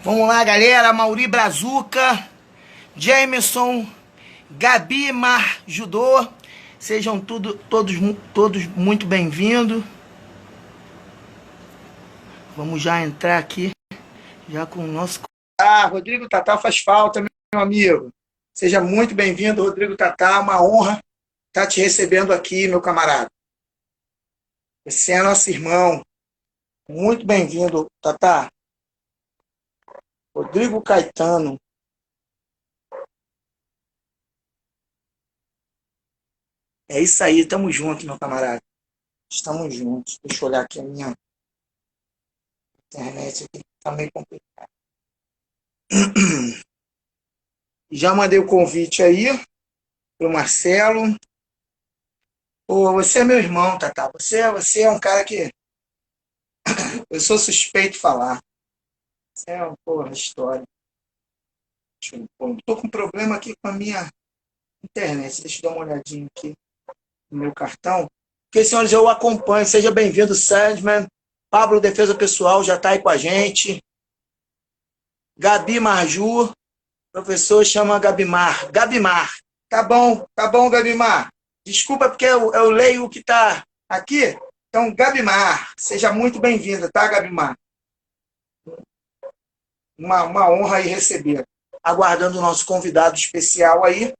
Vamos lá, galera. Mauri Brazuca, Jameson, Gabi Mar Judô. Sejam todos muito bem-vindos. Vamos já entrar aqui já com o nosso... Rodrigo Tatá faz falta, meu amigo. Seja muito bem-vindo, Rodrigo Tatá. Uma honra estar te recebendo aqui, meu camarada. Você é nosso irmão. Muito bem-vindo, Tatá. Rodrigo Caetano. É isso aí, tamo junto, meu camarada. Estamos juntos. Deixa eu olhar aqui a minha internet aqui, tá meio complicado. Já mandei o convite aí pro Marcelo. Pô, você é meu irmão, Tatá. Você é um cara que eu sou suspeito de falar. Você é uma porra história. Tô com problema aqui com a minha internet. Deixa eu dar uma olhadinha aqui no meu cartão. Porque, senhores, eu acompanho. Seja bem-vindo, Sandman. Pablo Defesa Pessoal já está aí com a gente. Gabi Marju. Professor chama Gabimar. Gabimar. Tá bom, Gabimar. Desculpa porque eu leio o que está aqui. Então, Gabimar, seja muito bem-vinda, tá, Gabimar? Uma honra aí receber. Aguardando o nosso convidado especial aí.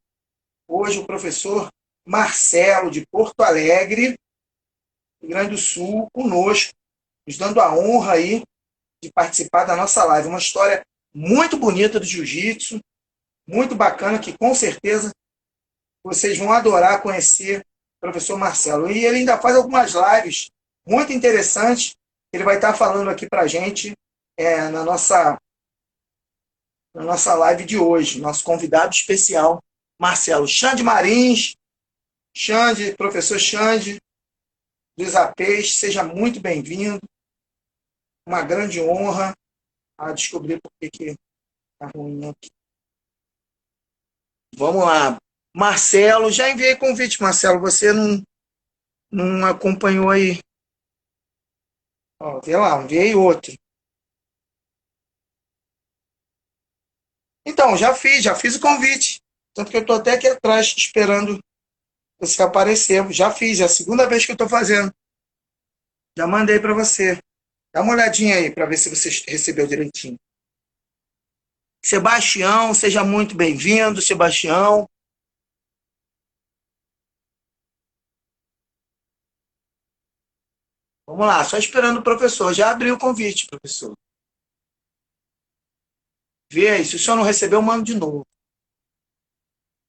Hoje o professor Marcelo, de Porto Alegre, Rio Grande do Sul, conosco, nos dando a honra aí de participar da nossa live. Uma história muito bonita do jiu-jitsu, muito bacana, que com certeza vocês vão adorar conhecer o professor Marcelo. E ele ainda faz algumas lives muito interessantes. Ele vai estar falando aqui para a gente na nossa live de hoje. Nosso convidado especial, Marcelo. Xande Marins, professor Xande, dos APs, seja muito bem-vindo. Uma grande honra a descobrir por que está ruim aqui. Vamos lá. Marcelo, já enviei convite, Marcelo. Você não acompanhou aí. Ó, vê lá, enviei outro. Então, já fiz o convite. Tanto que eu estou até aqui atrás, esperando você aparecer. Já fiz, é a segunda vez que eu estou fazendo. Já mandei para você. Dá uma olhadinha aí para ver se você recebeu direitinho. Sebastião, seja muito bem-vindo, Sebastião. Vamos lá, só esperando o professor. Já abriu o convite, professor. Vê aí, se o senhor não recebeu, eu mando de novo.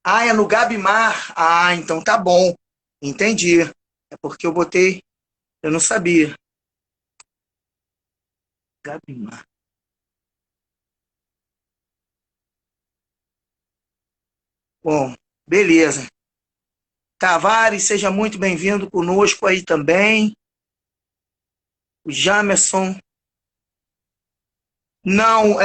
Ah, é no Gabimar? Ah, então tá bom. Entendi. É porque eu botei, eu não sabia. Gabimar. Bom, beleza. Tavares, seja muito bem-vindo conosco aí também. O Jamerson. Não,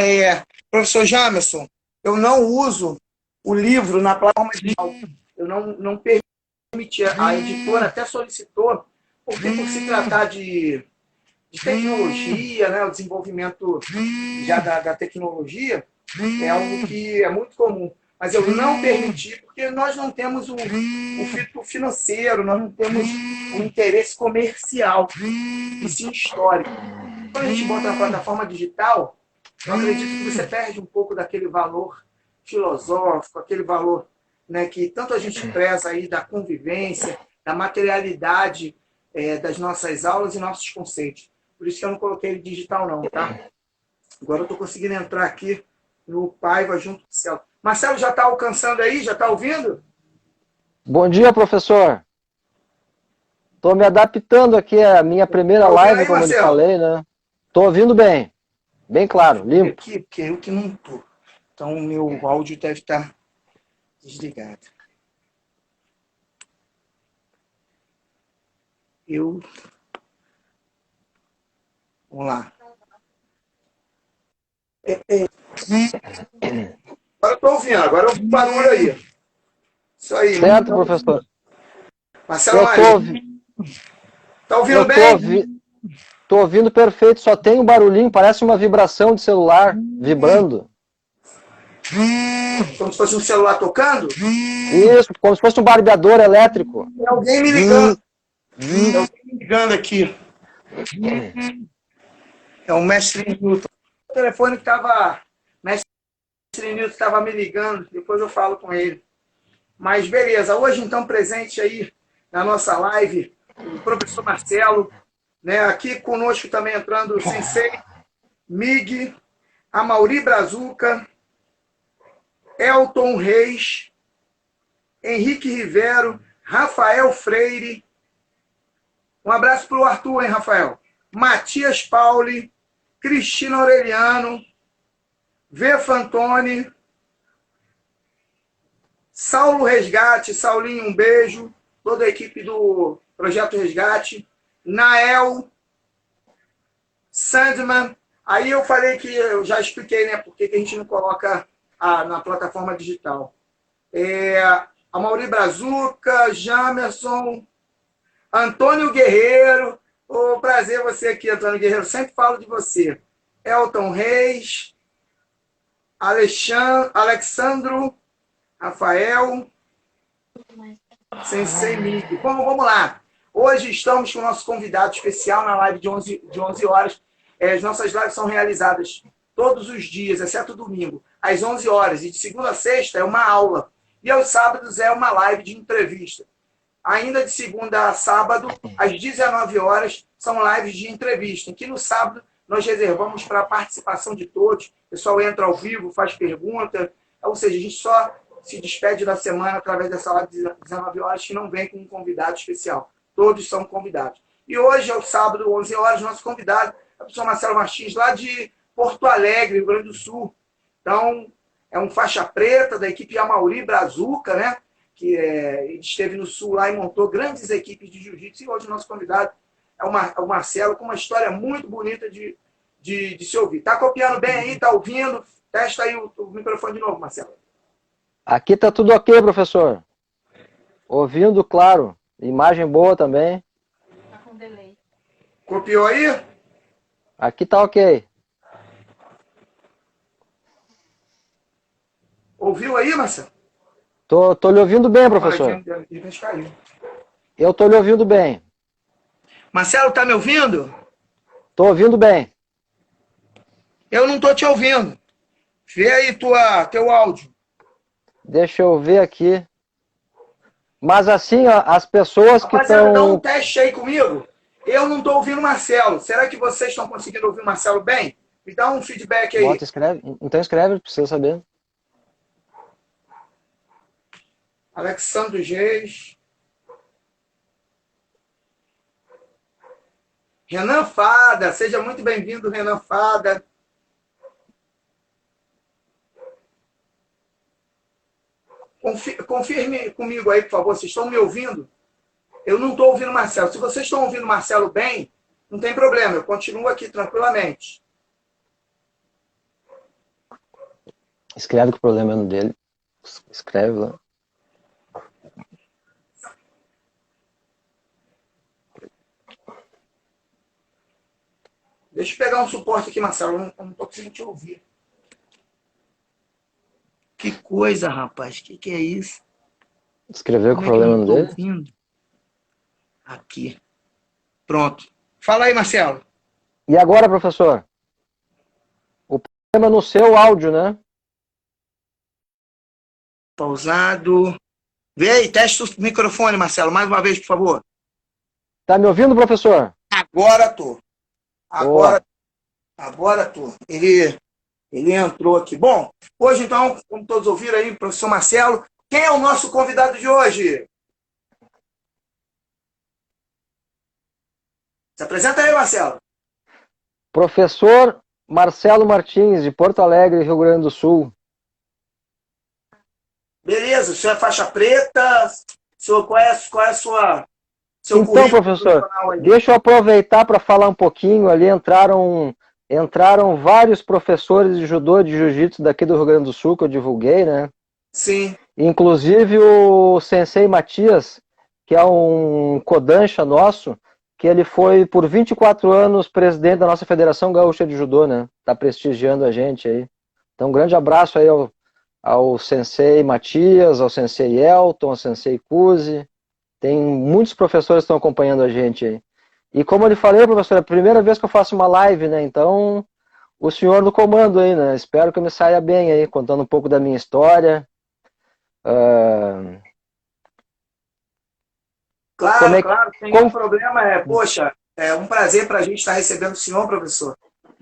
professor Jamerson, eu não uso o livro na plataforma digital. Eu não permiti. A editora até solicitou, porque por se tratar de tecnologia, né, o desenvolvimento já da tecnologia, é algo que é muito comum. Mas eu não permiti, porque nós não temos o fito financeiro, nós não temos o interesse comercial, e sim histórico. Quando a gente bota na plataforma digital, eu acredito que você perde um pouco daquele valor filosófico, aquele valor, né, que tanto a gente preza aí da convivência, da materialidade das nossas aulas e nossos conceitos. Por isso que eu não coloquei ele digital não, tá? Agora eu estou conseguindo entrar aqui no Paiva junto com o Marcelo. Marcelo, já está alcançando aí? Já está ouvindo? Bom dia, professor. Estou me adaptando aqui à minha primeira live, como eu lhe falei, né? Estou ouvindo bem. Bem claro, limpo. Aqui, porque eu que não estou. Então o meu áudio deve estar desligado. Vamos lá. Agora eu estou ouvindo, agora eu barulho aí. Isso aí. Certo, professor. Marcelo Marinho. Está ouvindo bem? Tô ouvindo perfeito, só tem um barulhinho, parece uma vibração de celular vibrando. Como se fosse um celular tocando? Isso, como se fosse um barbeador elétrico. É alguém me ligando. É alguém me ligando aqui. É o mestre Newton. O telefone que estava... Mestre Newton estava me ligando, depois eu falo com ele. Mas beleza, hoje então presente aí na nossa live, o professor Marcelo, né? Aqui conosco também entrando o Sensei, Mig, Amaury Brazuca, Elton Reis, Henrique Rivero, Rafael Freire. Um abraço para o Arthur, hein, Rafael? Matias Pauli, Cristina Aureliano, V. Fantoni, Saulo Resgate, Saulinho, um beijo. Toda a equipe do Projeto Resgate. Nael, Sandman. Aí eu falei que eu já expliquei, né, por que a gente não coloca na plataforma digital. Amaury Brazuca, Jamerson, Antônio Guerreiro. Oh, prazer você aqui, Antônio Guerreiro. Sempre falo de você. Elton Reis, Alexandro, Rafael, Sensei Mig. Bom, vamos lá. Hoje estamos com o nosso convidado especial na live de 11 horas. As nossas lives são realizadas todos os dias, exceto domingo, às 11 horas. E de segunda a sexta é uma aula. E aos sábados é uma live de entrevista. Ainda de segunda a sábado, às 19 horas, são lives de entrevista. Em que no sábado nós reservamos para a participação de todos. O pessoal entra ao vivo, faz pergunta. Ou seja, a gente só se despede da semana através dessa live de 19 horas que não vem com um convidado especial. Todos são convidados. E hoje é o sábado, 11 horas, nosso convidado é o professor Marcelo Martins, lá de Porto Alegre, Rio Grande do Sul. Então, é um faixa preta da equipe Amaury Brazuca, né? Que esteve no Sul lá e montou grandes equipes de jiu-jitsu. E hoje o nosso convidado é o Marcelo, com uma história muito bonita de se ouvir. Tá copiando bem aí? Tá ouvindo? Testa aí o microfone de novo, Marcelo. Aqui tá tudo ok, professor. Ouvindo, claro. Imagem boa também. Tá com delay. Copiou aí? Aqui tá ok. Ouviu aí, Marcelo? Tô lhe ouvindo bem, professor. Eu tô lhe ouvindo bem. Marcelo, tá me ouvindo? Tô ouvindo bem. Eu não tô te ouvindo. Vê aí teu áudio. Deixa eu ver aqui. Mas assim, ó, as pessoas que estão... Dá um teste aí comigo. Eu não estou ouvindo o Marcelo. Será que vocês estão conseguindo ouvir o Marcelo bem? Me dá um feedback aí. Bota, escreve. Então escreve, precisa saber. Alexandre Reis. Renan Fada. Seja muito bem-vindo, Renan Fada. Confirme comigo aí, por favor. Vocês estão me ouvindo? Eu não estou ouvindo o Marcelo. Se vocês estão ouvindo o Marcelo bem, não tem problema. Eu continuo aqui tranquilamente. Escreve que o problema é no dele. Escreve lá. Deixa eu pegar um suporte aqui, Marcelo. Eu não estou conseguindo te ouvir. Que coisa, rapaz. Que é isso? Escreveu que o problema é no dele? Ouvindo? Aqui. Pronto. Fala aí, Marcelo. E agora, professor? O problema é no seu áudio, né? Pausado. Vê aí, testa o microfone, Marcelo. Mais uma vez, por favor. Tá me ouvindo, professor? Agora tô. Agora tô. Ele entrou aqui. Bom, hoje então, como todos ouviram aí, professor Marcelo, quem é o nosso convidado de hoje? Se apresenta aí, Marcelo. Professor Marcelo Martins, de Porto Alegre, Rio Grande do Sul. Beleza, o senhor é faixa preta? Qual é a sua... Então, professor, deixa eu aproveitar para falar um pouquinho. Ali entraram vários professores de judô e de jiu-jitsu daqui do Rio Grande do Sul, que eu divulguei, né? Sim. Inclusive o Sensei Matias, que é um kodansha nosso, que ele foi por 24 anos presidente da nossa Federação Gaúcha de Judô, né? Tá prestigiando a gente aí. Então, um grande abraço aí ao Sensei Matias, ao Sensei Elton, ao Sensei Cusi. Tem muitos professores que estão acompanhando a gente aí. E como eu lhe falei, professor, é a primeira vez que eu faço uma live, né? Então, o senhor no comando aí, né? Espero que eu me saia bem aí, contando um pouco da minha história. Claro, claro, sem nenhum problema. Poxa, é um prazer para a gente estar recebendo o senhor, professor.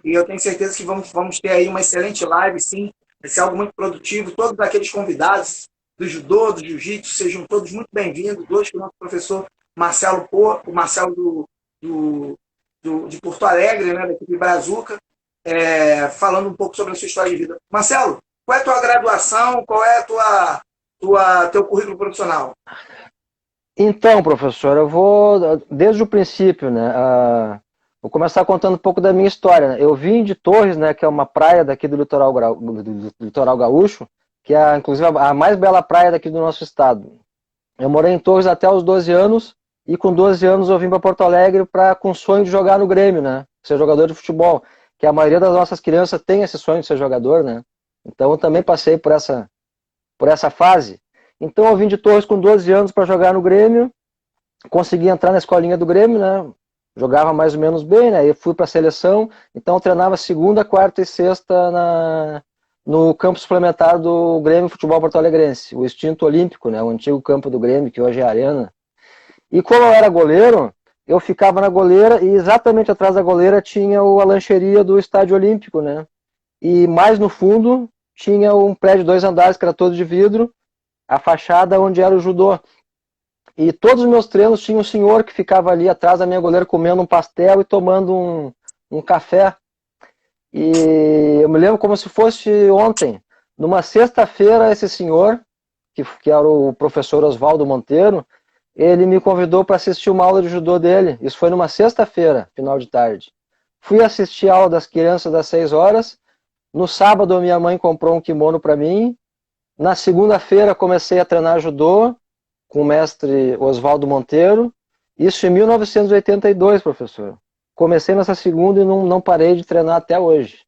E eu tenho certeza que vamos ter aí uma excelente live, sim. Vai ser algo muito produtivo. Todos aqueles convidados do judô, do jiu-jitsu, sejam todos muito bem-vindos. Hoje, o nosso professor Marcelo o Marcelo de Porto Alegre, né, da equipe Brazuca, falando um pouco sobre a sua história de vida. Marcelo, qual é a tua graduação? Qual é teu currículo profissional? Então, professor, eu vou desde o princípio, né? Vou começar contando um pouco da minha história, né? Eu vim de Torres, né, que é uma praia daqui do litoral gaúcho, que é inclusive a mais bela praia daqui do nosso estado. Eu morei em Torres até os 12 anos e com 12 anos eu vim para Porto Alegre com o sonho de jogar no Grêmio, né? Ser jogador de futebol, que a maioria das nossas crianças tem esse sonho de ser jogador, né? Então eu também passei por essa fase. Então eu vim de Torres com 12 anos para jogar no Grêmio, consegui entrar na escolinha do Grêmio, né? Jogava mais ou menos bem, né? Eu fui para a seleção, então eu treinava segunda, quarta e sexta no campo suplementar do Grêmio Futebol Porto Alegrense, o extinto Olímpico, né? O antigo campo do Grêmio, que hoje é a Arena. E como eu era goleiro, eu ficava na goleira e exatamente atrás da goleira tinha a lancheria do Estádio Olímpico, né? E mais no fundo tinha um prédio de 2 andares que era todo de vidro, a fachada onde era o judô. E todos os meus treinos tinha um senhor que ficava ali atrás da minha goleira comendo um pastel e tomando um café. E eu me lembro como se fosse ontem. Numa sexta-feira, esse senhor, que era o professor Oswaldo Monteiro, ele me convidou para assistir uma aula de judô dele. Isso foi numa sexta-feira, final de tarde. Fui assistir a aula das crianças das 6 horas. No sábado, minha mãe comprou um kimono para mim. Na segunda-feira, comecei a treinar judô com o mestre Oswaldo Monteiro. Isso em 1982, professor. Comecei nessa segunda e não parei de treinar até hoje.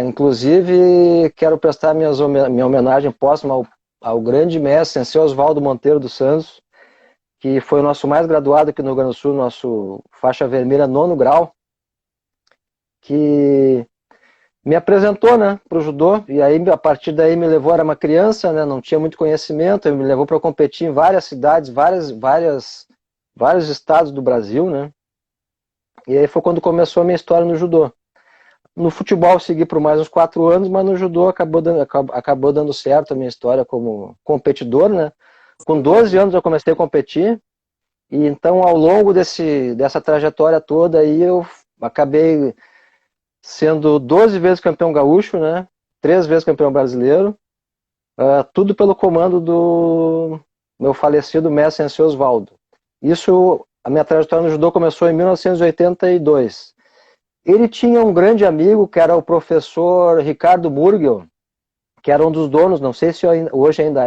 Inclusive, quero prestar minha homenagem póstuma ao grande mestre, Sensei Oswaldo Monteiro dos Santos, que foi o nosso mais graduado aqui no Rio Grande do Sul, nosso faixa vermelha 9º grau, que me apresentou, né, para o judô, e aí a partir daí me levou, era uma criança, né, não tinha muito conhecimento, ele me levou para competir em várias cidades, vários estados do Brasil, né, e aí foi quando começou a minha história no judô. No futebol eu segui por mais uns 4 anos, mas no judô acabou dando certo a minha história como competidor, né. Com 12 anos eu comecei a competir, e então ao longo dessa trajetória toda aí eu acabei sendo 12 vezes campeão gaúcho, né? 3 vezes campeão brasileiro, tudo pelo comando do meu falecido mestre Sensei Oswaldo. A minha trajetória no judô começou em 1982. Ele tinha um grande amigo que era o professor Ricardo Murgel, que era um dos donos, não sei se hoje ainda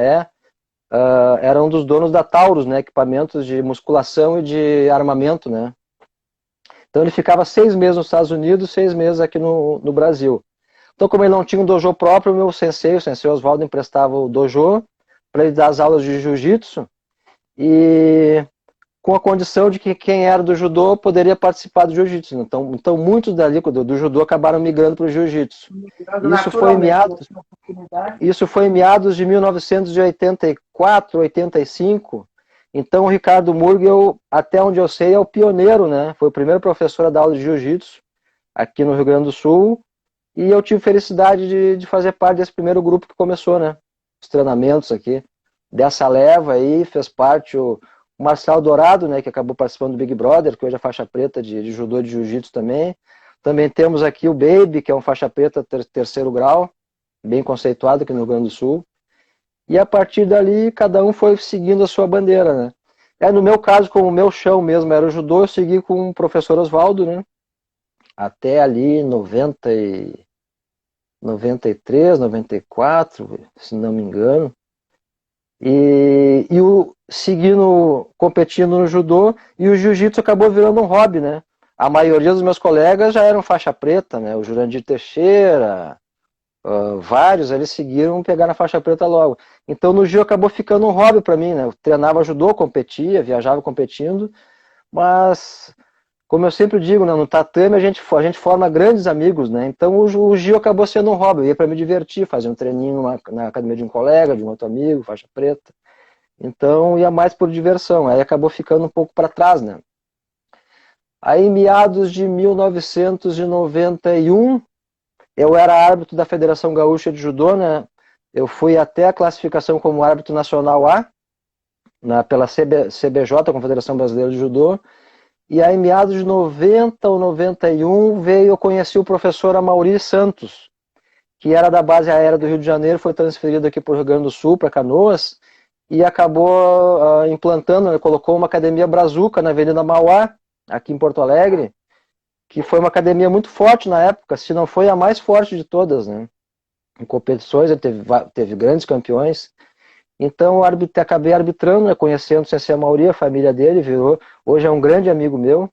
era um dos donos da Taurus, né? Equipamentos de musculação e de armamento, né? Então ele ficava 6 meses nos Estados Unidos, 6 meses aqui no Brasil. Então, como ele não tinha um dojo próprio, o Sensei Oswaldo, emprestava o dojo para ele dar as aulas de jiu-jitsu, e com a condição de que quem era do judô poderia participar do jiu-jitsu. Então muitos dali do judô acabaram migrando para o jiu-jitsu. Isso foi em meados de 1984, 85. Então o Ricardo Murgel, até onde eu sei, é o pioneiro, né? Foi o primeiro professor a dar aula de jiu-jitsu aqui no Rio Grande do Sul. E eu tive felicidade de fazer parte desse primeiro grupo que começou, né? Os treinamentos aqui. Dessa leva aí, fez parte o Marcelo Dourado, né? Que acabou participando do Big Brother, que hoje é faixa preta de judô e de jiu-jitsu também. Também temos aqui o Baby, que é um faixa preta 3º grau, bem conceituado aqui no Rio Grande do Sul. E a partir dali, cada um foi seguindo a sua bandeira, né? No meu caso, como o meu chão mesmo era o judô, eu segui com o professor Oswaldo, né? Até ali 93, 94, se não me engano. Seguindo, competindo no judô, e o jiu-jitsu acabou virando um hobby, né? A maioria dos meus colegas já eram faixa preta, né? O Jurandir Teixeira, vários, eles seguiram pegar na faixa preta logo. Então no jiu acabou ficando um hobby para mim, né? Eu treinava judô, competia, viajava competindo, mas como eu sempre digo, né, no tatame a gente forma grandes amigos, né? Então o jiu acabou sendo um hobby. Eu ia para me divertir, fazer um treininho na academia de um colega, de um outro amigo, faixa preta. Então ia mais por diversão. Aí acabou ficando um pouco para trás, né? Aí em meados de 1991, eu era árbitro da Federação Gaúcha de Judô, né? Eu fui até a classificação como árbitro nacional A, pela CBJ, Confederação Brasileira de Judô. E aí, em meados de 90 ou 91, eu conheci o professor Amaury Santos, que era da base aérea do Rio de Janeiro, foi transferido aqui para o Rio Grande do Sul, para Canoas, e acabou implantando, colocou uma academia Brazuca na Avenida Mauá, aqui em Porto Alegre, que foi uma academia muito forte na época, se não foi a mais forte de todas, né? Em competições, ele teve grandes campeões. Então, acabei arbitrando, né, conhecendo o Sensei Amaury, a família dele, hoje é um grande amigo meu.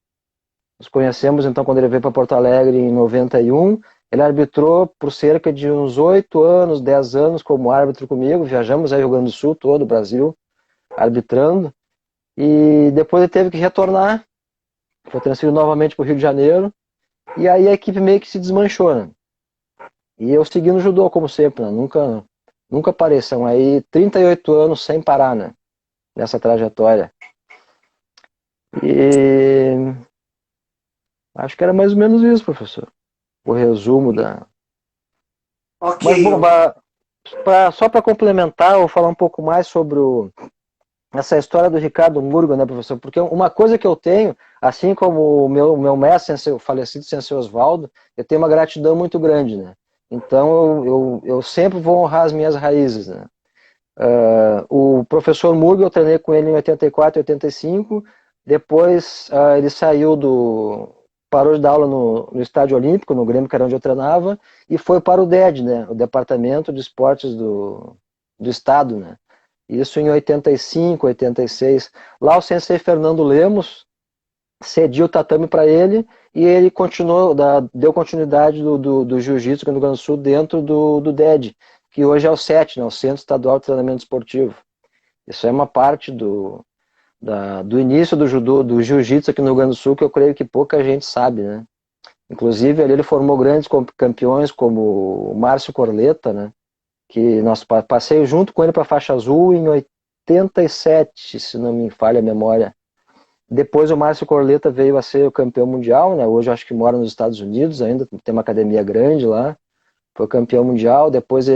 Nos conhecemos, então, quando ele veio para Porto Alegre em 91. Ele arbitrou por cerca de uns 8 anos, 10 anos como árbitro comigo. Viajamos aí Rio Grande do Sul, todo o Brasil, arbitrando. E depois ele teve que retornar, foi transferido novamente para o Rio de Janeiro. E aí a equipe meio que se desmanchou, né? E eu segui no judô, como sempre, né? Nunca parei. São aí 38 anos sem parar, né? Nessa trajetória. E acho que era mais ou menos isso, professor. O resumo da... Ok, Mas, bom, só para complementar, ou falar um pouco mais sobre essa história do Ricardo Murga, né, professor? Porque uma coisa que eu tenho, assim como o meu mestre, o falecido Sensei Osvaldo, eu tenho uma gratidão muito grande, né? Então, eu sempre vou honrar as minhas raízes, né? O professor Murga, eu treinei com ele em 84 e 85, depois ele parou de dar aula no Estádio Olímpico, no Grêmio, que era onde eu treinava, e foi para o DED, né, o Departamento de Esportes do Estado, né, isso em 85, 86. Lá o sensei Fernando Lemos cediu o tatame para ele, e ele deu continuidade do jiu-jitsu aqui no Rio Grande do Sul dentro do DED, que hoje é o CET, né, o Centro Estadual de Treinamento Esportivo. Isso é uma parte do início do judô, do jiu-jitsu aqui no Rio Grande do Sul, que eu creio que pouca gente sabe, né? Inclusive, ali ele formou grandes campeões como o Márcio Corleta, né? Que nós passei junto com ele para a faixa azul em 87, se não me falha a memória. Depois o Márcio Corleta veio a ser o campeão mundial, né? Hoje eu acho que mora nos Estados Unidos ainda, tem uma academia grande lá. Foi campeão mundial. Depois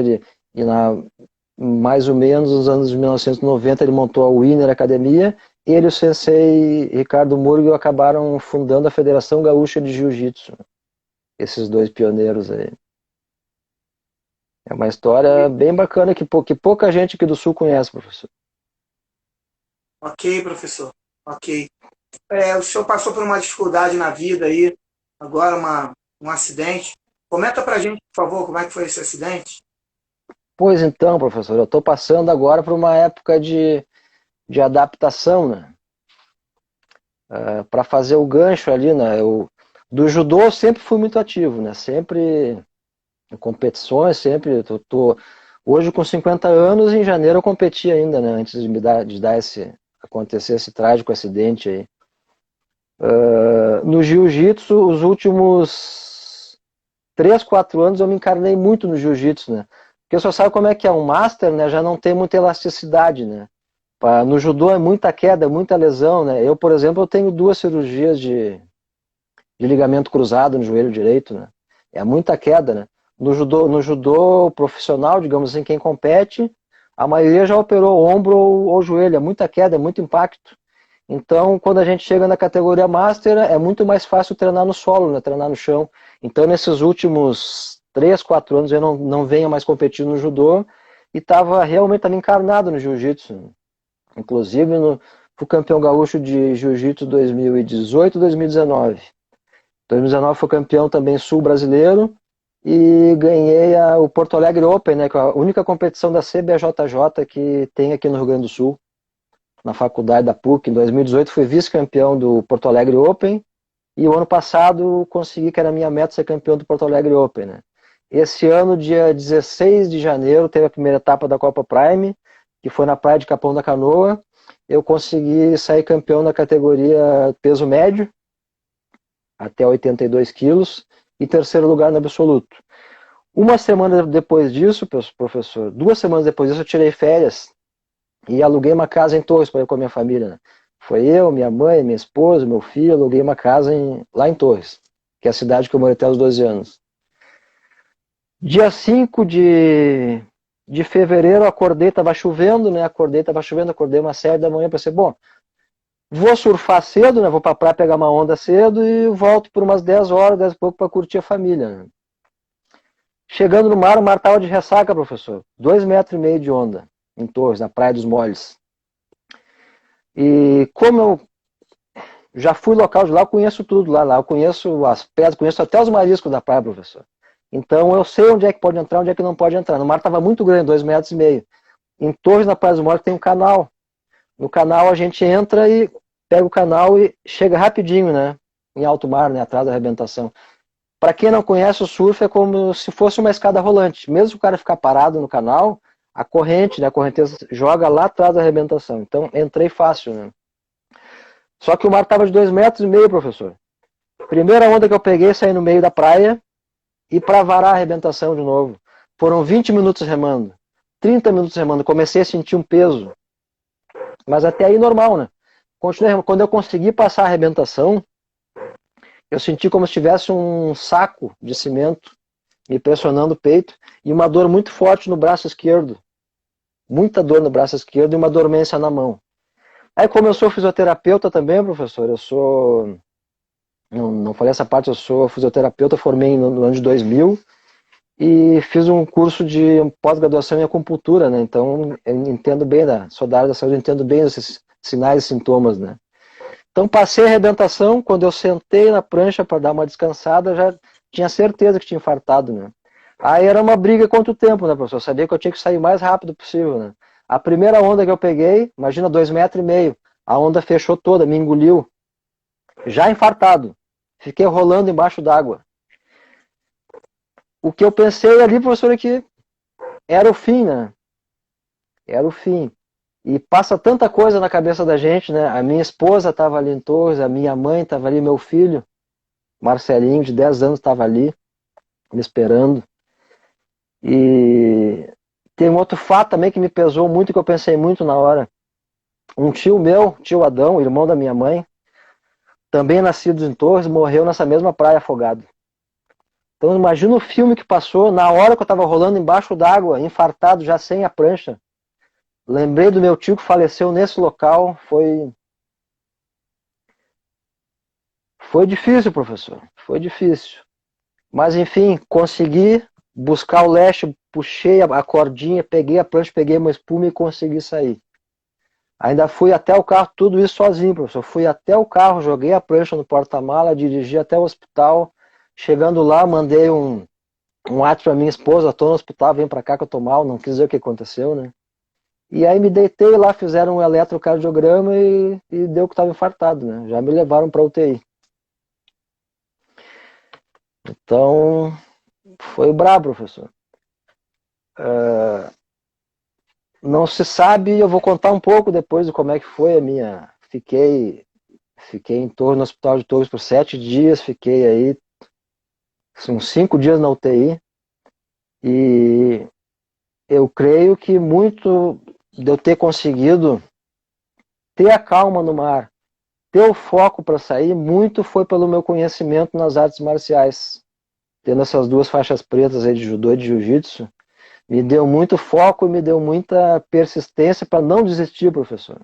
mais ou menos nos anos de 1990, ele montou a Winner Academia. Ele e o sensei Ricardo Murgel acabaram fundando a Federação Gaúcha de Jiu-Jitsu. Esses dois pioneiros aí. É uma história bem bacana que pouca gente aqui do Sul conhece, professor. ok, professor. Ok. O senhor passou por uma dificuldade na vida aí, agora um acidente. Comenta pra gente, por favor, como é que foi esse acidente? Pois então, professor, eu estou passando agora por uma época de adaptação, né? Para fazer o gancho ali, né? Do judô eu sempre fui muito ativo, né? Sempre em competições, sempre. Hoje com 50 anos, em janeiro eu competi ainda, né? Antes de acontecer esse trágico acidente aí. No jiu-jitsu, os últimos 3, 4 anos eu me encarnei muito no jiu-jitsu, né? Porque você sabe como é que é um master, né? Já não tem muita elasticidade, né? No judô é muita queda, muita lesão, né? Eu, por exemplo, eu tenho 2 cirurgias de ligamento cruzado no joelho direito, né? É muita queda, né? No judô profissional, digamos assim, quem compete, a maioria já operou ombro ou joelho, é muita queda, é muito impacto. Então, quando a gente chega na categoria Master, é muito mais fácil treinar no solo, né? Treinar no chão. Então, nesses últimos 3, 4 anos, eu não venho mais competindo no judô e estava realmente encarnado no jiu-jitsu. Inclusive, fui campeão gaúcho de jiu-jitsu 2018 e 2019. 2019 foi campeão também sul-brasileiro e ganhei o Porto Alegre Open, né, que é a única competição da CBJJ que tem aqui no Rio Grande do Sul, na faculdade da PUC. Em 2018 fui vice-campeão do Porto Alegre Open e o ano passado consegui, que era a minha meta, ser campeão do Porto Alegre Open, né. Esse ano, dia 16 de janeiro, teve a primeira etapa da Copa Prime, que foi na praia de Capão da Canoa. Eu consegui sair campeão na categoria peso médio, até 82 quilos, e terceiro lugar no absoluto. Uma semana depois disso, professor, 2 semanas depois disso, eu tirei férias e aluguei uma casa em Torres para ir com a minha família, né? Foi eu, minha mãe, minha esposa, meu filho, aluguei uma casa lá em Torres, que é a cidade que eu morei até os 12 anos. Dia 5 de fevereiro, acordei, estava chovendo, né? Acordei umas 7 da manhã, pensei, bom, vou surfar cedo, né? Vou pra praia pegar uma onda cedo e volto por umas 10 horas, 10 e pouco, para curtir a família, né? Chegando no mar, o mar estava de ressaca, professor. 2,5 metros de onda em Torres, na Praia dos Molhes. E como eu já fui local de lá, eu conheço tudo lá. Eu conheço as pedras, conheço até os mariscos da praia, professor. Então eu sei onde é que pode entrar, onde é que não pode entrar. No mar estava muito grande, 2,5 metros. Em Torres, na Praia dos Molhes, tem um canal. No canal a gente entra e pega o canal e chega rapidinho, né? Em alto mar, né? Atrás da arrebentação. Para quem não conhece, o surf é como se fosse uma escada rolante. Mesmo que o cara ficar parado no canal, a corrente, né? A correnteza joga lá atrás da arrebentação. Então entrei fácil, né? Só que o mar estava de 2,5 metros, professor. Primeira onda que eu peguei, saí no meio da praia e para varar a arrebentação de novo. Foram 20 minutos remando, 30 minutos remando. Comecei a sentir um peso. Mas até aí normal, né? Continuei. Quando eu consegui passar a arrebentação, eu senti como se tivesse um saco de cimento me pressionando o peito e uma dor muito forte no braço esquerdo. Muita dor no braço esquerdo e uma dormência na mão. Aí, como eu sou fisioterapeuta também, professor, eu sou... Não falei essa parte, eu sou fisioterapeuta, formei no ano de 2000 e fiz um curso de pós-graduação em acupuntura, né? Então, eu entendo bem, sou da área da saúde, entendo bem esses sinais e sintomas, né? Então, passei a arrebentação, quando eu sentei na prancha para dar uma descansada, já tinha certeza que tinha infartado, né? Aí era uma briga contra o tempo, né, professor? Eu sabia que eu tinha que sair o mais rápido possível, né? A primeira onda que eu peguei, imagina 2,5 metros, a onda fechou toda, me engoliu. Já infartado. Fiquei rolando embaixo d'água. O que eu pensei ali, professor, é que era o fim, né? Era o fim. E passa tanta coisa na cabeça da gente, né? A minha esposa estava ali em Torres, a minha mãe estava ali, meu filho, Marcelinho, de 10 anos, estava ali, me esperando. E tem um outro fato também que me pesou muito, que eu pensei muito na hora. Um tio meu, tio Adão, irmão da minha mãe, também nascido em Torres, morreu nessa mesma praia afogado. Então imagina o filme que passou na hora que eu estava rolando embaixo d'água, infartado, já sem a prancha. Lembrei do meu tio que faleceu nesse local, foi difícil, professor, foi difícil. Mas enfim, consegui buscar o leste, puxei a cordinha, peguei a prancha, peguei uma espuma e consegui sair. Ainda fui até o carro, tudo isso sozinho, professor. Fui até o carro, joguei a prancha no porta-mala, dirigi até o hospital. Chegando lá, mandei um WhatsApp para minha esposa, tô no hospital, vem para cá que eu tô mal, não quis dizer o que aconteceu, né? E aí me deitei lá, fizeram um eletrocardiograma e deu que estava infartado, né? Já me levaram para UTI. Então, foi brabo, professor. Não se sabe, eu vou contar um pouco depois de como é que foi a minha... Fiquei em torno no Hospital de Torres por 7 dias, fiquei aí uns 5 dias na UTI. E eu creio que muito de eu ter conseguido ter a calma no mar, ter o foco para sair, muito foi pelo meu conhecimento nas artes marciais. Tendo essas 2 faixas pretas aí de judô e de jiu-jitsu, me deu muito foco e me deu muita persistência para não desistir, professor.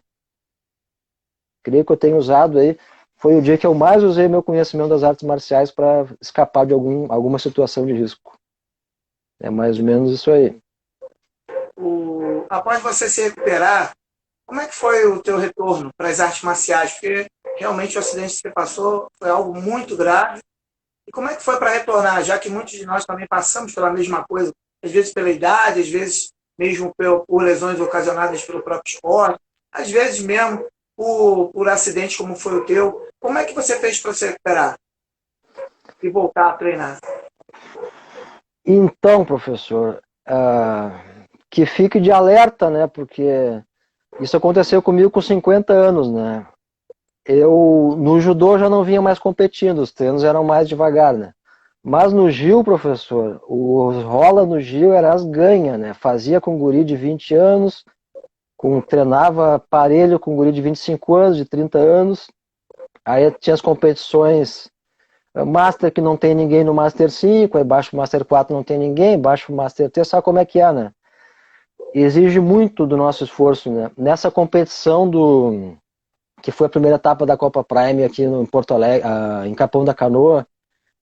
Creio que eu tenho usado aí, foi o dia que eu mais usei meu conhecimento das artes marciais para escapar de alguma situação de risco. É mais ou menos isso aí. Após você se recuperar, como é que foi o teu retorno para as artes marciais? Porque realmente o acidente que você passou foi algo muito grave E como é que foi para retornar, já que muitos de nós também passamos pela mesma coisa, às vezes pela idade, às vezes mesmo por lesões ocasionadas pelo próprio esporte, às vezes mesmo por acidente como foi o teu. Como é que você fez para se recuperar e voltar a treinar? Então, professor, que fique de alerta, né? Porque isso aconteceu comigo com 50 anos, né? Eu, no judô, já não vinha mais competindo, os treinos eram mais devagar, né? Mas no Gil, professor, o rola no Gil era as ganha, né? Fazia com guri de 20 anos, treinava parelho com guri de 25 anos, de 30 anos. Aí tinha as competições Master que não tem ninguém no Master 5, aí baixo o Master 4 não tem ninguém, baixo o Master 3, sabe como é que é, né? Exige muito do nosso esforço, né? Nessa competição que foi a primeira etapa da Copa Prime aqui no Porto Alegre, em Capão da Canoa,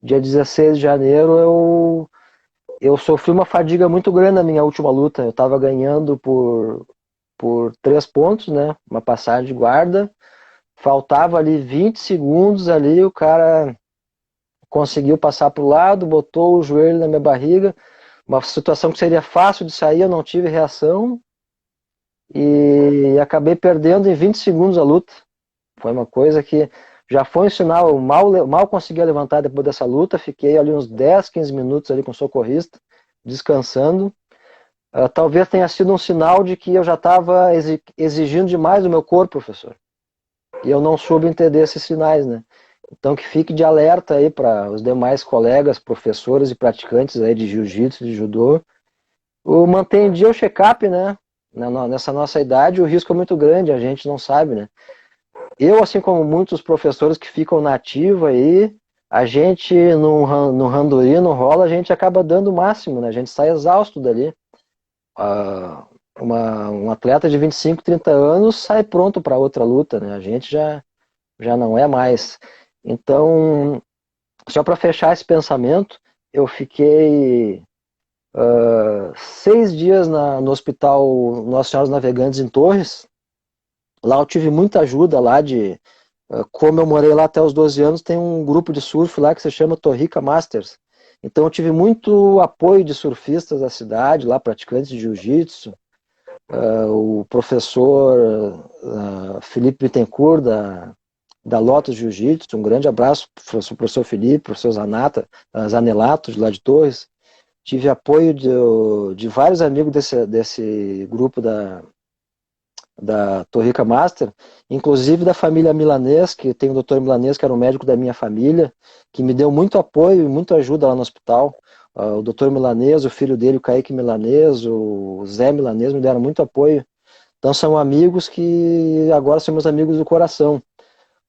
dia 16 de janeiro, eu sofri uma fadiga muito grande na minha última luta. Eu estava ganhando por 3 pontos, né? Uma passagem de guarda. Faltava ali 20 segundos ali, o cara conseguiu passar para o lado, botou o joelho na minha barriga. Uma situação que seria fácil de sair, eu não tive reação. E acabei perdendo em 20 segundos a luta. Foi uma coisa que já foi um sinal, eu mal conseguia levantar depois dessa luta, fiquei ali uns 10, 15 minutos ali com o socorrista, descansando. Talvez tenha sido um sinal de que eu já estava exigindo demais do meu corpo, professor. E eu não soube entender esses sinais, né? Então que fique de alerta aí para os demais colegas, professores e praticantes aí de jiu-jitsu, de judô. Manter em dia o check-up, né? Nessa nossa idade o risco é muito grande, a gente não sabe, né? Eu, assim como muitos professores que ficam na ativa aí, a gente no randori, no rola, a gente acaba dando o máximo, né? A gente sai exausto dali. Um atleta de 25, 30 anos sai pronto para outra luta, né? A gente já não é mais. Então, só para fechar esse pensamento, eu fiquei 6 dias no Hospital Nossa Senhora dos Navegantes em Torres. Lá eu tive muita ajuda lá como eu morei lá até os 12 anos, tem um grupo de surf lá que se chama Torrica Masters. Então eu tive muito apoio de surfistas da cidade, lá praticantes de jiu-jitsu, o professor Felipe Bittencourt da Lotus Jiu-Jitsu, um grande abraço para o professor Felipe, professor Zanelato, de lá de Torres. Tive apoio de vários amigos desse grupo da Torrica Master, inclusive da família Milanês, que tem o doutor Milanês, que era um médico da minha família, que me deu muito apoio e muita ajuda lá no hospital. O doutor Milanês, o filho dele, o Kaique Milanês, o Zé Milanês, me deram muito apoio. Então são amigos que agora são meus amigos do coração.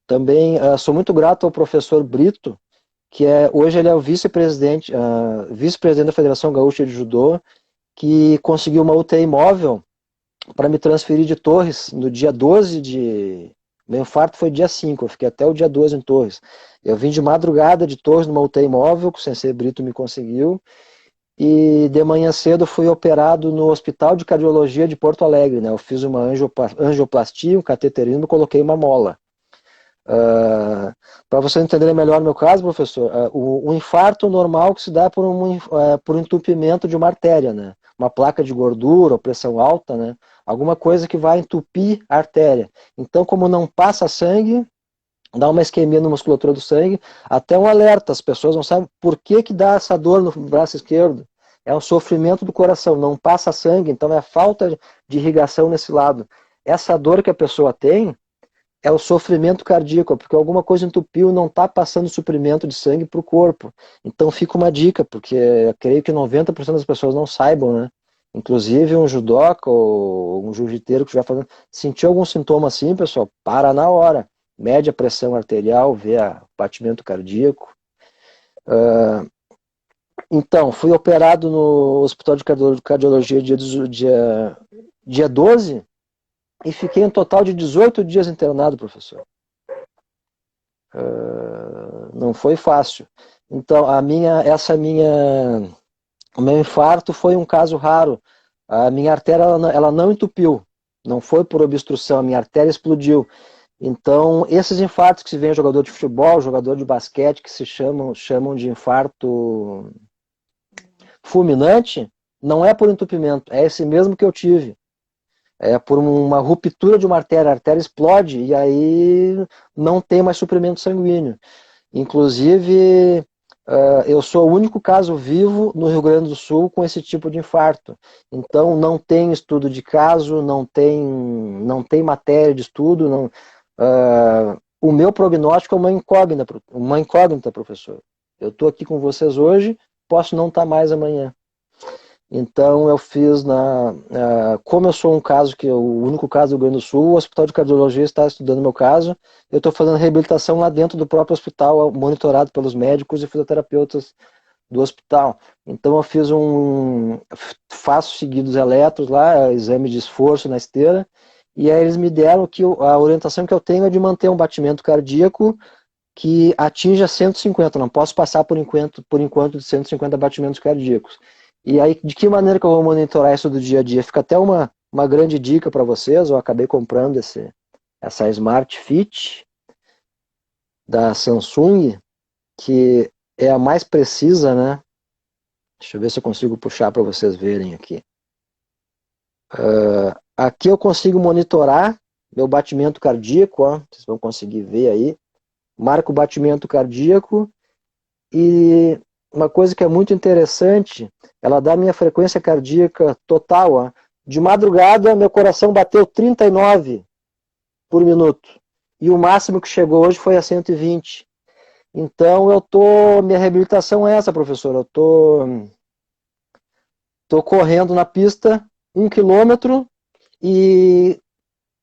Também sou muito grato ao professor Brito, que hoje ele é o vice-presidente da Federação Gaúcha de Judô, que conseguiu uma UTI móvel para me transferir de Torres no dia 12 de... Meu infarto foi dia 5, eu fiquei até o dia 12 em Torres. Eu vim de madrugada de Torres numa UTI móvel, que o Sensei Brito me conseguiu, e de manhã cedo fui operado no Hospital de Cardiologia de Porto Alegre, né? Eu fiz uma angioplastia, um cateterismo, coloquei uma mola. Para você entender melhor o meu caso, professor, o infarto normal que se dá por entupimento de uma artéria, né? Uma placa de gordura ou pressão alta, né? Alguma coisa que vai entupir a artéria. Então, como não passa sangue, dá uma isquemia na musculatura do sangue, até um alerta, as pessoas não sabem por que dá essa dor no braço esquerdo. É um sofrimento do coração, não passa sangue, então é falta de irrigação nesse lado. Essa dor que a pessoa tem é o sofrimento cardíaco, porque alguma coisa entupiu e não está passando suprimento de sangue para o corpo. Então fica uma dica, porque eu creio que 90% das pessoas não saibam, né? Inclusive um judoca ou um jiu-jiteiro que já fazendo, sentiu algum sintoma assim, pessoal, para na hora. Mede a pressão arterial, vê o batimento cardíaco. Então, fui operado no Hospital de Cardiologia dia 12 e fiquei um total de 18 dias internado, professor. Não foi fácil. Então, o meu infarto foi um caso raro. A minha artéria ela não entupiu, não foi por obstrução, a minha artéria explodiu. Então, esses infartos que se vê em jogador de futebol, jogador de basquete, que se chamam de infarto fulminante, não é por entupimento, é esse mesmo que eu tive. É por uma ruptura de uma artéria, a artéria explode e aí não tem mais suprimento sanguíneo. Inclusive, eu sou o único caso vivo no Rio Grande do Sul com esse tipo de infarto. Então, não tem estudo de caso, não tem matéria de estudo. Não, o meu prognóstico é uma incógnita, professor. Eu estou aqui com vocês hoje, posso não estar mais amanhã. Então eu fiz como eu sou um caso o único caso do Rio Grande do Sul, o Hospital de Cardiologia está estudando meu caso, eu estou fazendo reabilitação lá dentro do próprio hospital, monitorado pelos médicos e fisioterapeutas do hospital. Então eu faço seguidos eletros lá, exame de esforço na esteira, e aí eles me deram que a orientação que eu tenho é de manter um batimento cardíaco que atinja 150, não posso passar por enquanto de 150 batimentos cardíacos. E aí, de que maneira que eu vou monitorar isso do dia a dia? Fica até uma grande dica para vocês. Eu acabei comprando essa Smart Fit da Samsung, que é a mais precisa, né? Deixa eu ver se eu consigo puxar para vocês verem aqui. Aqui eu consigo monitorar meu batimento cardíaco, ó, vocês vão conseguir ver aí. Marco o batimento cardíaco e uma coisa que é muito interessante, ela dá minha frequência cardíaca total. Ó. De madrugada, meu coração bateu 39 por minuto. E o máximo que chegou hoje foi a 120. Então, minha reabilitação é essa, professor. Eu tô correndo na pista 1 quilômetro e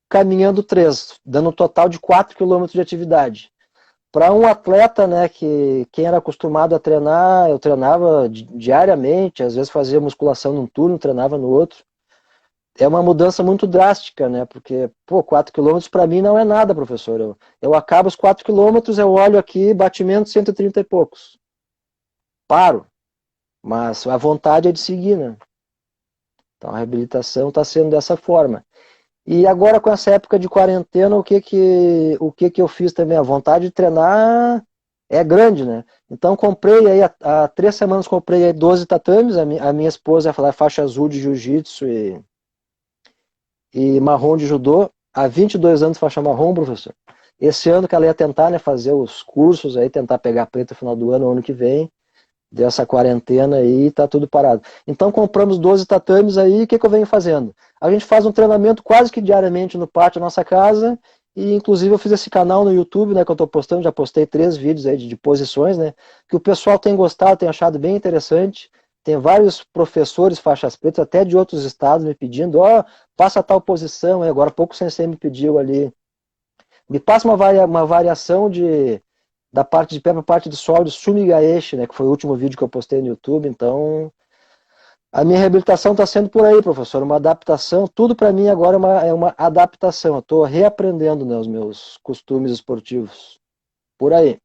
caminhando 3, dando um total de 4 quilômetros de atividade. Para um atleta, né, que quem era acostumado a treinar, eu treinava diariamente, às vezes fazia musculação num turno, treinava no outro. É uma mudança muito drástica, né, porque, 4 quilômetros para mim não é nada, professor. Eu acabo os 4 quilômetros, eu olho aqui, batimento 130 e poucos. Paro, mas a vontade é de seguir, né. Então a reabilitação está sendo dessa forma. E agora com essa época de quarentena, o que eu fiz também? A vontade de treinar é grande, né? Então comprei aí, há 3 semanas comprei aí 12 tatames, a minha esposa ia falar faixa azul de jiu-jitsu e marrom de judô, há 22 anos faixa marrom, professor. Esse ano que ela ia tentar, né, fazer os cursos aí, tentar pegar preta no final do ano que vem, dessa quarentena aí, tá tudo parado. Então compramos 12 tatames aí, o que eu venho fazendo? A gente faz um treinamento quase que diariamente no pátio da nossa casa, e inclusive eu fiz esse canal no YouTube, né, que eu tô postando, já postei 3 vídeos aí de posições, né, que o pessoal tem gostado, tem achado bem interessante. Tem vários professores faixas pretas, até de outros estados, me pedindo, passa tal posição, agora há pouco o sensei me pediu ali, me passa uma variação da parte de pé para a parte de solo de Sumigaeshi, né, que foi o último vídeo que eu postei no YouTube. Então, a minha reabilitação está sendo por aí, professor, uma adaptação. Tudo para mim agora é uma adaptação. Eu estou reaprendendo, né, os meus costumes esportivos. Por aí.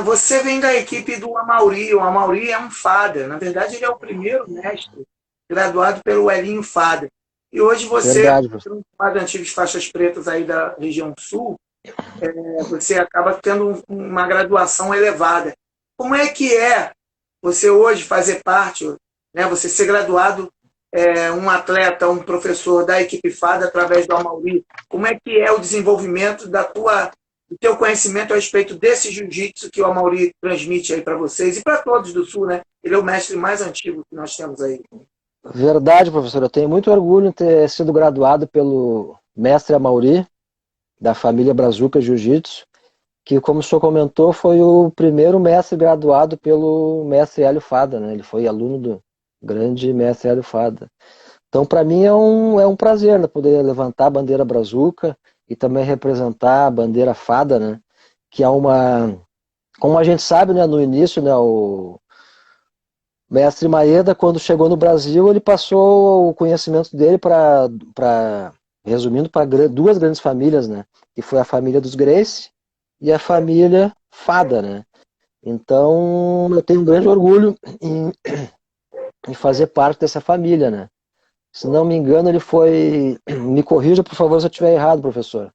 Você vem da equipe do Amauri. O Amauri é um fada. Na verdade, ele é o primeiro mestre graduado pelo Elinho Fada. E hoje você, Verdade, professor. um dos antigos faixas pretas aí da região sul, você acaba tendo uma graduação elevada. Como é que é você hoje fazer parte, né, você ser graduado, um atleta, um professor da equipe FADA através do Amauri? Como é que é o desenvolvimento do teu conhecimento a respeito desse jiu-jitsu que o Amauri transmite aí para vocês e para todos do Sul, né? Ele é o mestre mais antigo que nós temos aí. Verdade, professor. Eu tenho muito orgulho em ter sido graduado pelo mestre Amauri, da família Brazuca Jiu-Jitsu, que, como o senhor comentou, foi o primeiro mestre graduado pelo mestre Hélio Fada, né? Ele foi aluno do grande mestre Hélio Fada. Então, para mim é um prazer, né, poder levantar a bandeira Brazuca e também representar a bandeira Fada, né? Que é como a gente sabe, né, no início, né, o mestre Maeda, quando chegou no Brasil, ele passou o conhecimento dele resumindo, para 2 grandes famílias, né? Que foi a família dos Gracie e a família Fada, né? Então, eu tenho um grande orgulho em fazer parte dessa família, né? Se não me engano, ele foi... Me corrija, por favor, se eu estiver errado, professor.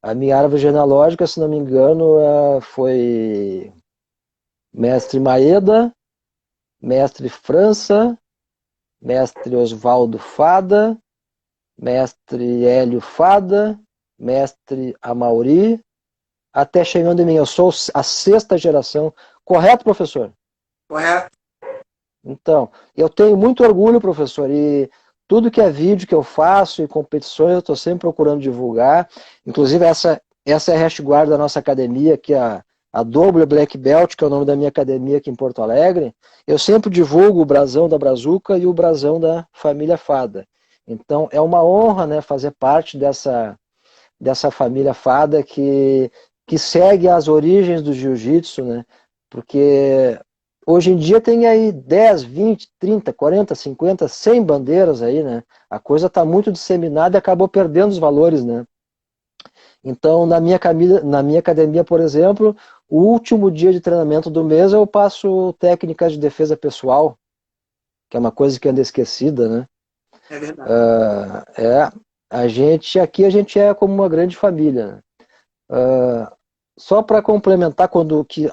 A minha árvore genealógica, se não me engano, foi mestre Maeda, mestre França, mestre Oswaldo Fada, mestre Hélio Fada, mestre Amauri, até chegando em mim. Eu sou a sexta geração. Correto, professor? Correto? Então, eu tenho muito orgulho, professor, e tudo que é vídeo que eu faço e competições, eu estou sempre procurando divulgar. Inclusive, essa é a hashguard da nossa academia, que é a Double Black Belt, que é o nome da minha academia aqui em Porto Alegre. Eu sempre divulgo o brasão da Brazuca e o brasão da família Fada. Então, é uma honra, né, fazer parte dessa família Fada que segue as origens do jiu-jitsu, né? Porque hoje em dia tem aí 10, 20, 30, 40, 50, 100 bandeiras aí, né? A coisa está muito disseminada e acabou perdendo os valores, né? Então, na minha academia, por exemplo, o último dia de treinamento do mês eu passo técnicas de defesa pessoal, que é uma coisa que anda esquecida, né? É verdade. Aqui a gente é como uma grande família, né? Só para complementar,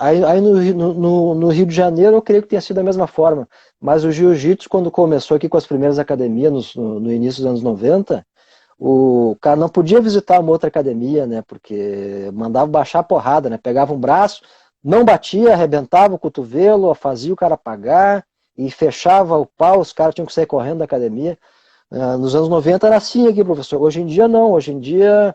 aí no Rio de Janeiro eu creio que tenha sido da mesma forma, mas o jiu-jitsu, quando começou aqui com as primeiras academias no início dos anos 90, o cara não podia visitar uma outra academia, né? Porque mandava baixar a porrada, né? Pegava um braço, não batia, arrebentava o cotovelo, fazia o cara pagar e fechava o pau, os caras tinham que sair correndo da academia. Nos anos 90 era assim aqui, professor. Hoje em dia não, hoje em dia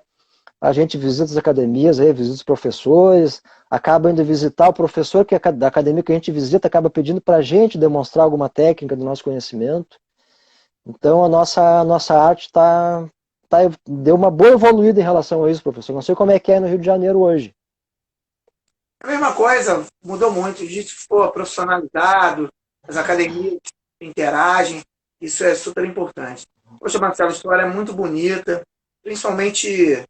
a gente visita as academias, aí, visita os professores, acaba indo visitar o professor da academia que a gente visita, acaba pedindo para a gente demonstrar alguma técnica do nosso conhecimento. Então a nossa arte deu uma boa evoluída em relação a isso, professor. Não sei como é que é no Rio de Janeiro hoje. A mesma coisa, mudou muito. O jiu-jitsu ficou profissionalizado, as academias interagem, isso é super importante. Poxa, Marcelo, a história é muito bonita, principalmente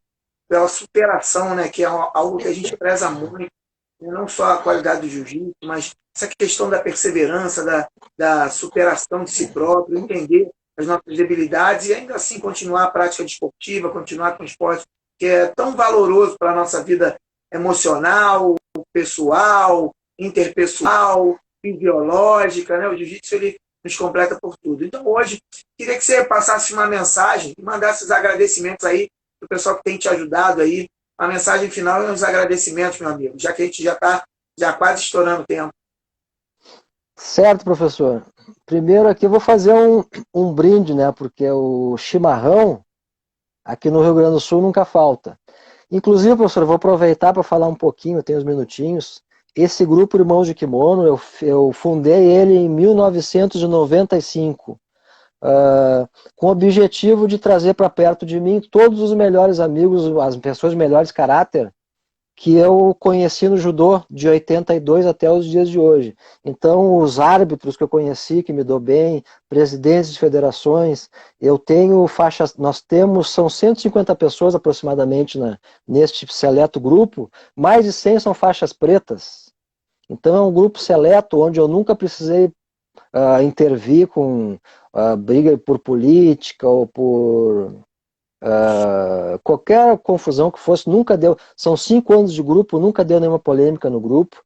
pela superação, né, que é algo que a gente preza muito, né, não só a qualidade do jiu-jitsu, mas essa questão da perseverança, da superação de si próprio, entender as nossas debilidades e ainda assim continuar a prática desportiva, continuar com o esporte que é tão valoroso para a nossa vida emocional, pessoal, interpessoal, fisiológica, né? O jiu-jitsu ele nos completa por tudo. Então hoje queria que você passasse uma mensagem e mandasse os agradecimentos aí do pessoal que tem te ajudado aí. A mensagem final e os agradecimentos, meu amigo, já que a gente já está já quase estourando o tempo. Certo, professor. Primeiro aqui eu vou fazer um brinde, né? Porque o chimarrão aqui no Rio Grande do Sul nunca falta. Inclusive, professor, eu vou aproveitar para falar um pouquinho, tem uns minutinhos. Esse grupo Irmãos de Kimono, eu fundei ele em 1995, com o objetivo de trazer para perto de mim todos os melhores amigos, as pessoas de melhores caráter, que eu conheci no judô de 82 até os dias de hoje. Então, os árbitros que eu conheci, que me dou bem, presidentes de federações, eu tenho faixas, são 150 pessoas aproximadamente neste seleto grupo, mais de 100 são faixas pretas. Então, é um grupo seleto onde eu nunca precisei intervir com briga por política ou por qualquer confusão que fosse, nunca deu. São 5 anos de grupo, nunca deu nenhuma polêmica no grupo.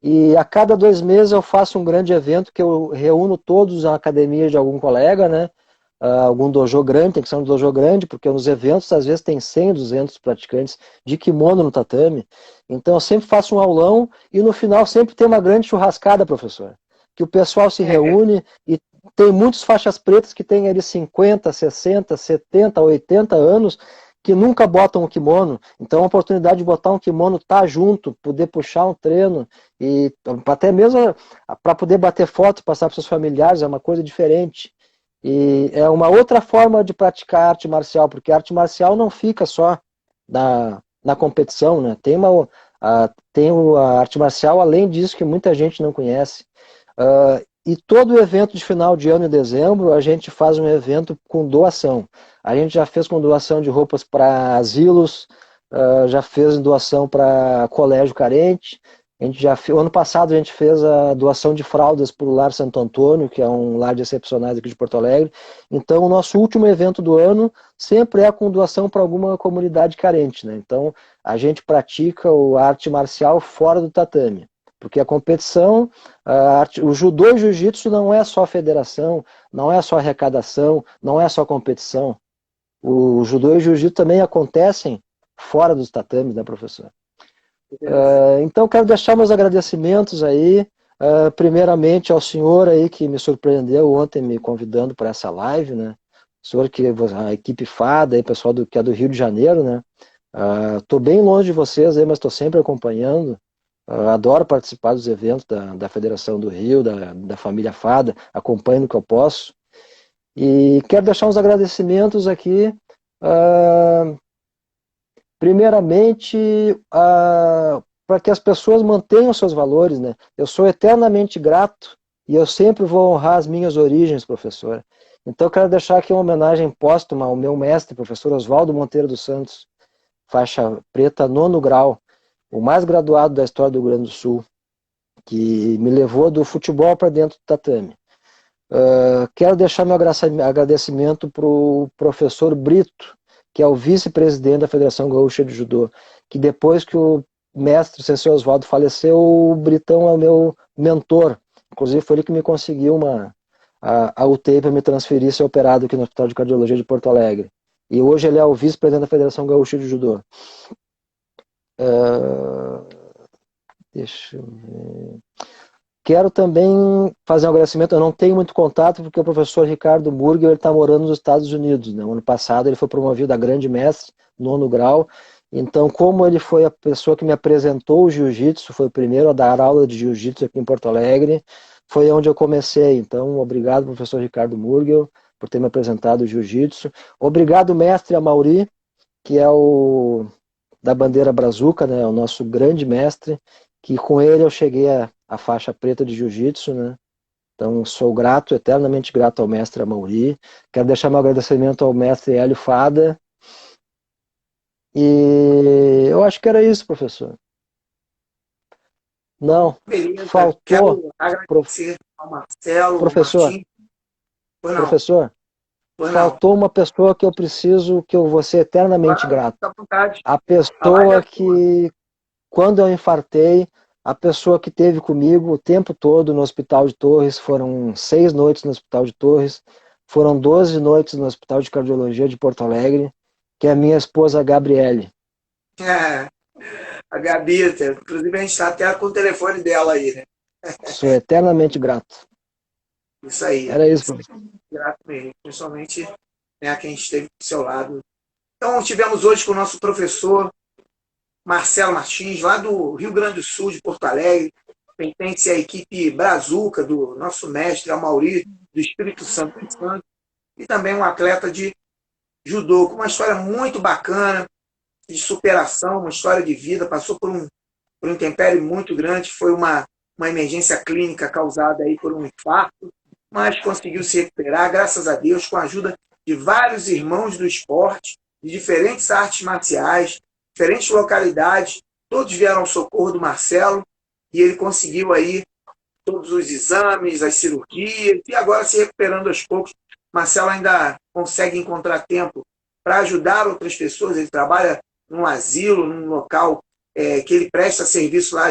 E a cada 2 meses eu faço um grande evento que eu reúno todos na academia de algum colega, né? Algum dojo grande, tem que ser um dojo grande, porque nos eventos às vezes tem 100, 200 praticantes de kimono no tatame. Então eu sempre faço um aulão e no final sempre tem uma grande churrascada, professor. Que o pessoal se reúne e tem muitos faixas pretas que têm ali 50, 60, 70, 80 anos que nunca botam o kimono. Então a oportunidade de botar um kimono, tá junto, poder puxar um treino e até mesmo para poder bater foto, passar para seus familiares, é uma coisa diferente. E é uma outra forma de praticar arte marcial, porque a arte marcial não fica só na competição, né? Tem a arte marcial além disso que muita gente não conhece. E todo evento de final de ano em dezembro, a gente faz um evento com doação. A gente já fez com doação de roupas para asilos, já fez doação para colégio carente. O ano passado a gente fez a doação de fraldas para o Lar Santo Antônio, que é um lar de excepcionais aqui de Porto Alegre. Então, o nosso último evento do ano sempre é com doação para alguma comunidade carente, né? Então, a gente pratica a arte marcial fora do tatame. Porque a competição, o judô e o jiu-jitsu não é só federação, não é só arrecadação, não é só competição. O judô e o jiu-jitsu também acontecem fora dos tatames, né, professor? Então, quero deixar meus agradecimentos aí, primeiramente ao senhor aí que me surpreendeu ontem me convidando para essa live, né? O senhor que a equipe FADA, aí, pessoal que é do Rio de Janeiro, né? Estou bem longe de vocês aí, mas estou sempre acompanhando. Adoro participar dos eventos da Federação do Rio, da família FADA, acompanho no que eu posso. E quero deixar uns agradecimentos aqui. Primeiramente, para que as pessoas mantenham seus valores, né? Eu sou eternamente grato e eu sempre vou honrar as minhas origens, professor. Então, eu quero deixar aqui uma homenagem póstuma ao meu mestre, professor Oswaldo Monteiro dos Santos, faixa preta 9º grau, o mais graduado da história do Rio Grande do Sul, que me levou do futebol para dentro do tatame. Quero deixar meu agradecimento para o professor Brito, que é o vice-presidente da Federação Gaúcha de Judô, que depois que o mestre Sensei Oswaldo faleceu, o Britão é o meu mentor. Inclusive foi ele que me conseguiu a UTI para me transferir e ser operado aqui no Hospital de Cardiologia de Porto Alegre. E hoje ele é o vice-presidente da Federação Gaúcha de Judô. Deixa eu ver. Quero também fazer um agradecimento, eu não tenho muito contato, porque o professor Ricardo Murgel está morando nos Estados Unidos, né? O ano passado ele foi promovido a grande mestre, 9º grau, então como ele foi a pessoa que me apresentou o jiu-jitsu, foi o primeiro a dar aula de jiu-jitsu aqui em Porto Alegre, foi onde eu comecei. Então, obrigado, professor Ricardo Murgel, por ter me apresentado o jiu-jitsu. Obrigado, mestre Amauri, que é o da bandeira brazuca, né? O nosso grande mestre, que com ele eu cheguei a faixa preta de jiu-jitsu, né? Então, sou grato, eternamente grato ao mestre Amauri. Quero deixar meu agradecimento ao mestre Hélio Fada. E eu acho que era isso, professor. Não, Beleza. faltou. Quero agradecer ao Marcelo, professor, Martins. professor, Foi não. faltou uma pessoa que eu preciso, que eu vou ser eternamente grato. Fica à vontade. A pessoa que, quando eu infartei, a pessoa que esteve comigo o tempo todo no Hospital de Torres, foram 6 noites no Hospital de Torres, foram 12 noites no Hospital de Cardiologia de Porto Alegre, que é a minha esposa Gabriele. A Gabi, inclusive a gente está até com o telefone dela aí, né? Sou eternamente grato. Isso aí. Era isso, professor. Grato mesmo, principalmente, né, a quem esteve do seu lado. Então, tivemos hoje com o nosso professor Marcelo Martins, lá do Rio Grande do Sul, de Porto Alegre, pertence à equipe Brazuca, do nosso mestre Amauri, do Espírito Santo, e também um atleta de judô, com uma história muito bacana, de superação, uma história de vida, passou por um intempério muito grande, foi uma emergência clínica causada aí por um infarto, mas conseguiu se recuperar, graças a Deus, com a ajuda de vários irmãos do esporte, de diferentes artes marciais, diferentes localidades, todos vieram ao socorro do Marcelo, e ele conseguiu aí todos os exames, as cirurgias, e agora se recuperando aos poucos. Marcelo ainda consegue encontrar tempo para ajudar outras pessoas, ele trabalha num asilo, num local que ele presta serviço lá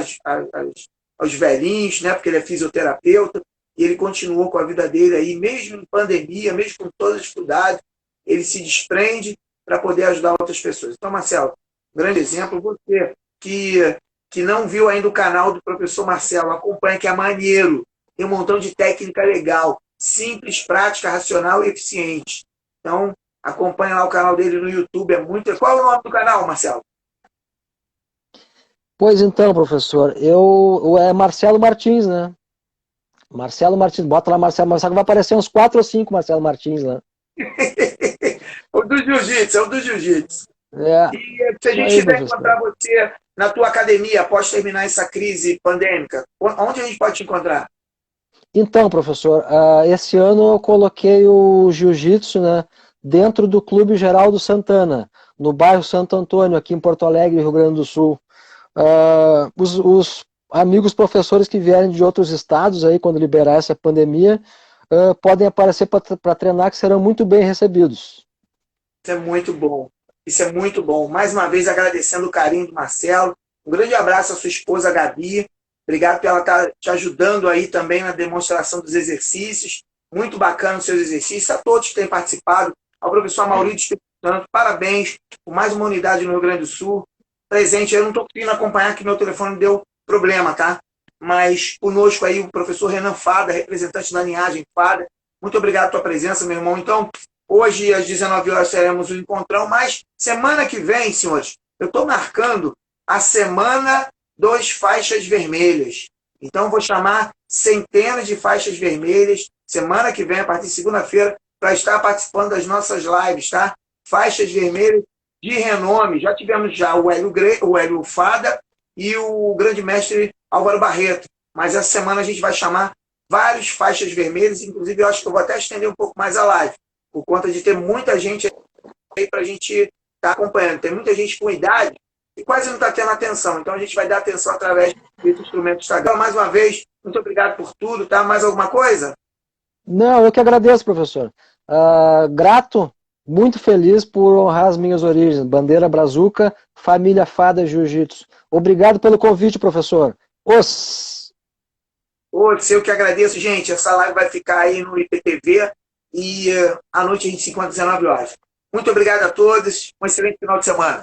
aos velhinhos, né, porque ele é fisioterapeuta, e ele continuou com a vida dele aí, mesmo em pandemia, mesmo com todas as dificuldades, ele se desprende para poder ajudar outras pessoas. Então, Marcelo, grande exemplo, você que não viu ainda o canal do professor Marcelo, acompanha, que é maneiro, tem um montão de técnica legal, simples, prática, racional e eficiente. Então, acompanha lá o canal dele no YouTube, é muito... Qual é o nome do canal, Marcelo? Pois então, professor, é Marcelo Martins, né? Marcelo Martins, bota lá Marcelo Martins, vai aparecer uns 4 ou 5 Marcelo Martins lá. O do Jiu-Jitsu, é o do Jiu-Jitsu. É, e se a gente tiver encontrar você na tua academia após terminar essa crise pandêmica, onde a gente pode te encontrar? Então, professor, esse ano eu coloquei o jiu-jitsu, né, dentro do Clube Geraldo Santana, no bairro Santo Antônio, aqui em Porto Alegre, Rio Grande do Sul. amigos professores que vierem de outros estados aí, quando liberar essa pandemia, podem aparecer para treinar, que serão muito bem recebidos. Isso é muito bom. Isso é muito bom. Mais uma vez agradecendo o carinho do Marcelo. Um grande abraço à sua esposa, Gabi. Obrigado por ela estar te ajudando aí também na demonstração dos exercícios. Muito bacana os seus exercícios. A todos que têm participado. Ao professor Maurício Espírito Santo, parabéns por mais uma unidade no Rio Grande do Sul. Presente, eu não estou conseguindo acompanhar, que meu telefone deu problema, tá? Mas conosco aí o professor Renan Fada, representante da linhagem Fada. Muito obrigado pela tua presença, meu irmão. Então, hoje, às 19 horas, teremos um encontrão, mas semana que vem, senhores, eu estou marcando a semana dos faixas vermelhas. Então, vou chamar centenas de faixas vermelhas, semana que vem, a partir de segunda-feira, para estar participando das nossas lives, tá? Faixas vermelhas de renome. Já tivemos o Hélio Fada e o grande mestre Álvaro Barreto. Mas essa semana a gente vai chamar vários faixas vermelhas, inclusive eu acho que eu vou até estender um pouco mais a live, por conta de ter muita gente aí para a gente estar acompanhando. Tem muita gente com idade e quase não está tendo atenção. Então a gente vai dar atenção através desse instrumento do Instagram. Mais uma vez, muito obrigado por tudo, tá? Mais alguma coisa? Não, eu que agradeço, professor. Grato, muito feliz por honrar as minhas origens. Bandeira Brazuca, família Fada Jiu-Jitsu. Obrigado pelo convite, professor. Eu que agradeço, gente. Essa live vai ficar aí no IPTV e à noite a gente se encontra às 19 horas. Muito obrigado a todos. Um excelente final de semana.